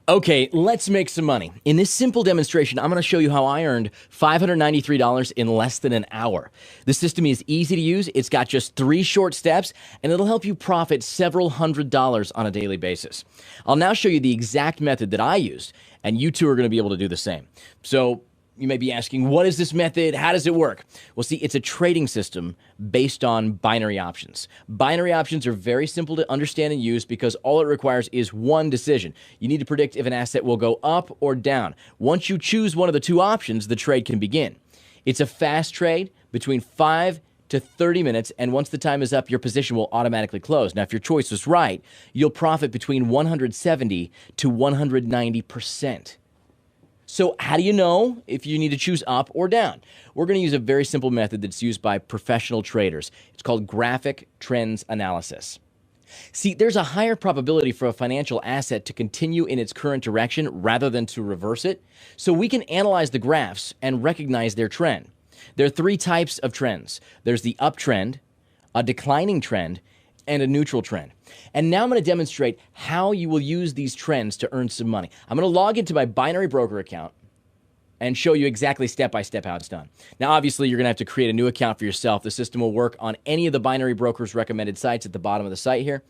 Okay, let's make some money. In this simple demonstration, I'm going to show you how I earned $593 in less than an hour. The system is easy to use. It's got just 3 short steps, and it'll help you profit several $100s on a daily basis. I'll now show you the exact method that I used, and you too are going to be able to do the same. So you may be asking, what is this method? How does it work? Well, see, it's a trading system based on binary options. Binary options are very simple to understand and use because all it requires is one decision. You need to predict if an asset will go up or down. Once you choose one of the 2 options, the trade can begin. It's a fast trade between 5 to 30 minutes, and once the time is up, your position will automatically close. Now, if your choice was right, you'll profit between 170 to 190%. So how do you know if you need to choose up or down? We're going to use a very simple method that's used by professional traders. It's called graphic trends analysis. See, there's a higher probability for a financial asset to continue in its current direction rather than to reverse it. So we can analyze the graphs and recognize their trend. There are 3 types of trends. There's the uptrend, a declining trend, and a neutral trend. And now I'm going to demonstrate how you will use these trends to earn some money. I'm going to log into my binary broker account and show you exactly step by step how it's done. Now, obviously, you're going to have to create a new account for yourself. The system will work on any of the binary brokers recommended sites at the bottom of the site here.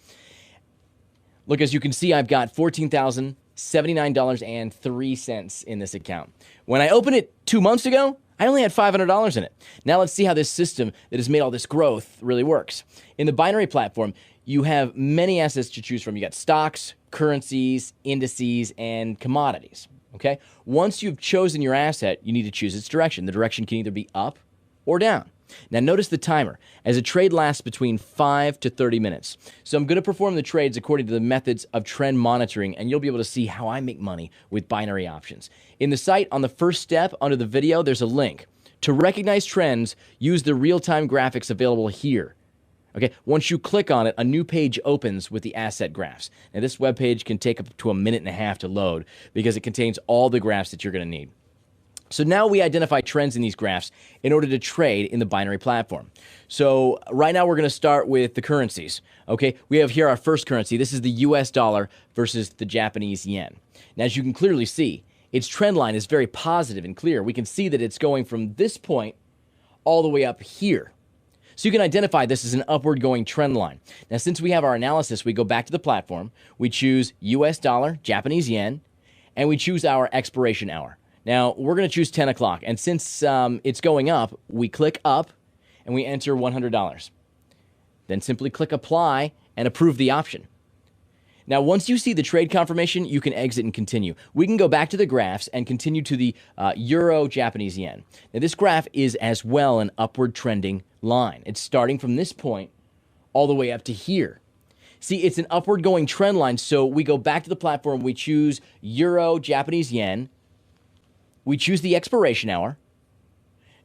Look, as you can see, I've got $14,079.03 in this account. When I opened it 2 months ago, I only had $500 in it. Now let's see how this system that has made all this growth really works. In the binary platform, you have many assets to choose from. You got stocks, currencies, indices, and commodities. Okay? Once you've chosen your asset, you need to choose its direction. The direction can either be up or down. Now notice the timer, as a trade lasts between 5 to 30 minutes. So I'm going to perform the trades according to the methods of trend monitoring, and you'll be able to see how I make money with binary options. In the site, on the first step under the video, there's a link. To recognize trends, use the real-time graphics available here. Okay, once you click on it, a new page opens with the asset graphs. Now this web page can take up to 1.5 minutes to load because it contains all the graphs that you're going to need. So now we identify trends in these graphs in order to trade in the binary platform. So right now we're going to start with the currencies. Okay, we have here our first currency. This is the US dollar versus the Japanese yen. Now, as you can clearly see, its trend line is very positive and clear. We can see that it's going from this point all the way up here. So you can identify this as an upward going trend line. Now, since we have our analysis, we go back to the platform, we choose US dollar, Japanese yen, and we choose our expiration hour. Now, we're going to choose 10 o'clock, and since it's going up, we click up, and we enter $100. Then simply click Apply and approve the option. Now, once you see the trade confirmation, you can exit and continue. We can go back to the graphs and continue to the Euro Japanese yen. Now, this graph is as well an upward trending line. It's starting from this point all the way up to here. See, it's an upward going trend line, so we go back to the platform, we choose Euro Japanese yen, we choose the expiration hour.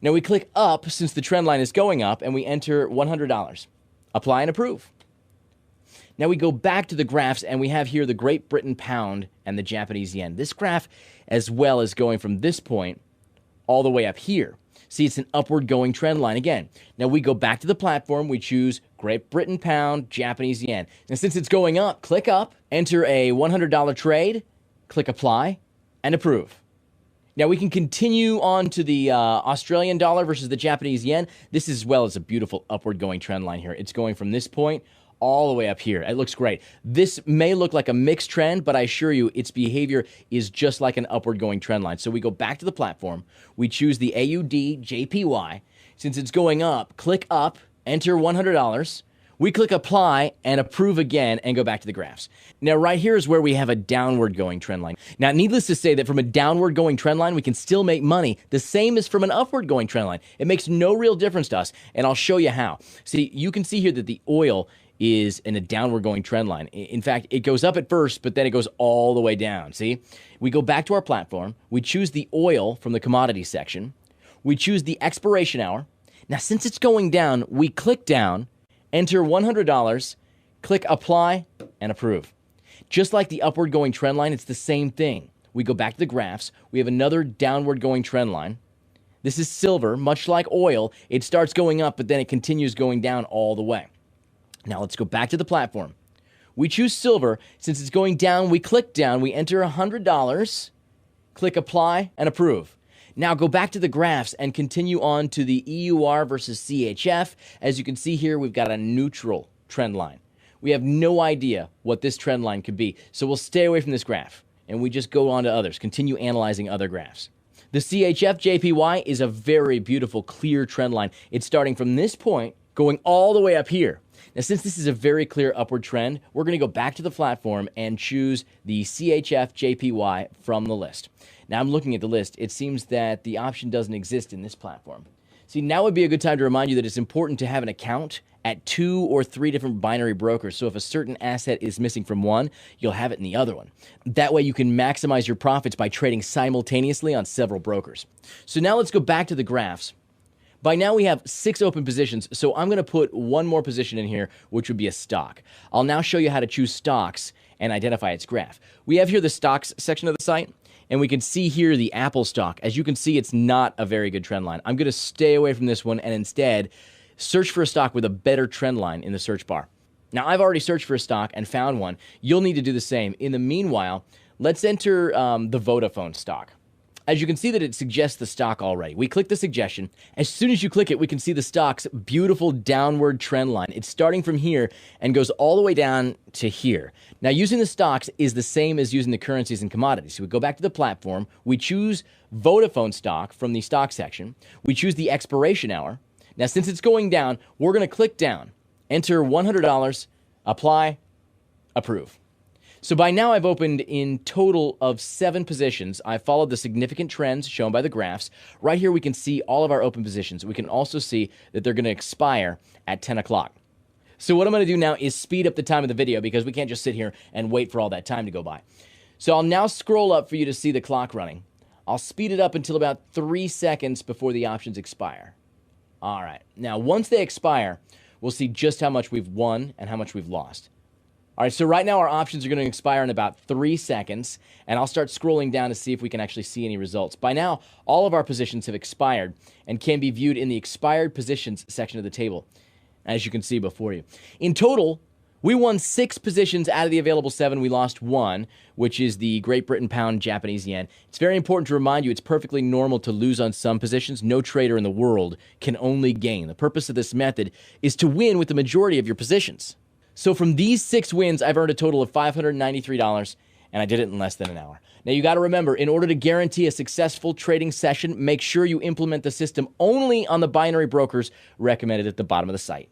Now we click up since the trend line is going up, and we enter $100. Apply and approve. Now we go back to the graphs, and we have here the Great Britain pound and the Japanese yen. This graph as well is going from this point all the way up here. See, it's an upward going trend line again. Now we go back to the platform, we choose Great Britain pound, Japanese yen. And since it's going up, click up, enter a $100 trade, click apply, and approve. Now we can continue on to the Australian dollar versus the Japanese yen. This as well is a beautiful upward going trend line here. It's going from this point all the way up here. It looks great. This may look like a mixed trend, but I assure you its behavior is just like an upward going trend line. So we go back to the platform. We choose the AUD JPY. Since it's going up, click up, enter $100. We click apply and approve again and go back to the graphs. Now right here is where we have a downward going trend line. Now needless to say that from a downward going trend line, we can still make money the same as from an upward going trend line. It makes no real difference to us, and I'll show you how. See, you can see here that the oil is in a downward going trend line. In fact, it goes up at first, but then it goes all the way down. See, we go back to our platform. We choose the oil from the commodity section. We choose the expiration hour. Now, since it's going down, we click down, enter $100, click apply, and approve. Just like the upward going trend line, it's the same thing. We go back to the graphs. We have another downward going trend line. This is silver, much like oil. It starts going up, but then it continues going down all the way. Now let's go back to the platform. We choose silver. Since it's going down, we click down, we enter $100, click apply, and approve. Now go back to the graphs and continue on to the EUR versus CHF. As you can see here, we've got a neutral trend line. We have no idea what this trend line could be, so we'll stay away from this graph, and we just go on to others, continue analyzing other graphs. The CHF JPY is a very beautiful, clear trend line. It's starting from this point, going all the way up here. Now, since this is a very clear upward trend, we're going to go back to the platform and choose the CHF JPY from the list. Now, I'm looking at the list. It seems that the option doesn't exist in this platform. See, now would be a good time to remind you that it's important to have an account at 2 or 3 different binary brokers. So if a certain asset is missing from one, you'll have it in the other one. That way you can maximize your profits by trading simultaneously on several brokers. So now let's go back to the graphs. By now we have 6 open positions, so I'm going to put one more position in here, which would be a stock. I'll now show you how to choose stocks and identify its graph. We have here the stocks section of the site, and we can see here the Apple stock. As you can see, it's not a very good trend line. I'm going to stay away from this one and instead search for a stock with a better trend line in the search bar. Now, I've already searched for a stock and found one. You'll need to do the same. In the meanwhile, let's enter the Vodafone stock. As you can see that it suggests the stock already. We click the suggestion. As soon as you click it, we can see the stock's beautiful downward trend line. It's starting from here and goes all the way down to here. Now, using the stocks is the same as using the currencies and commodities. So we go back to the platform. We choose Vodafone stock from the stock section. We choose the expiration hour. Now, since it's going down, we're going to click down, enter $100, apply, approve. So by now I've opened in total of 7 positions. I've followed the significant trends shown by the graphs. Right here we can see all of our open positions. We can also see that they're going to expire at 10 o'clock. So what I'm going to do now is speed up the time of the video because we can't just sit here and wait for all that time to go by. So I'll now scroll up for you to see the clock running. I'll speed it up until about 3 seconds before the options expire. All right. Now, once they expire, we'll see just how much we've won and how much we've lost. All right, so right now our options are going to expire in about 3 seconds, and I'll start scrolling down to see if we can actually see any results. By now, all of our positions have expired and can be viewed in the expired positions section of the table, as you can see before you. In total, we won 6 positions out of the available 7. We lost 1, which is the Great Britain pound Japanese yen. It's very important to remind you it's perfectly normal to lose on some positions. No trader in the world can only gain. The purpose of this method is to win with the majority of your positions. So from these 6 wins, I've earned a total of $593, and I did it in less than an hour. Now, you got to remember, in order to guarantee a successful trading session, make sure you implement the system only on the binary brokers recommended at the bottom of the site.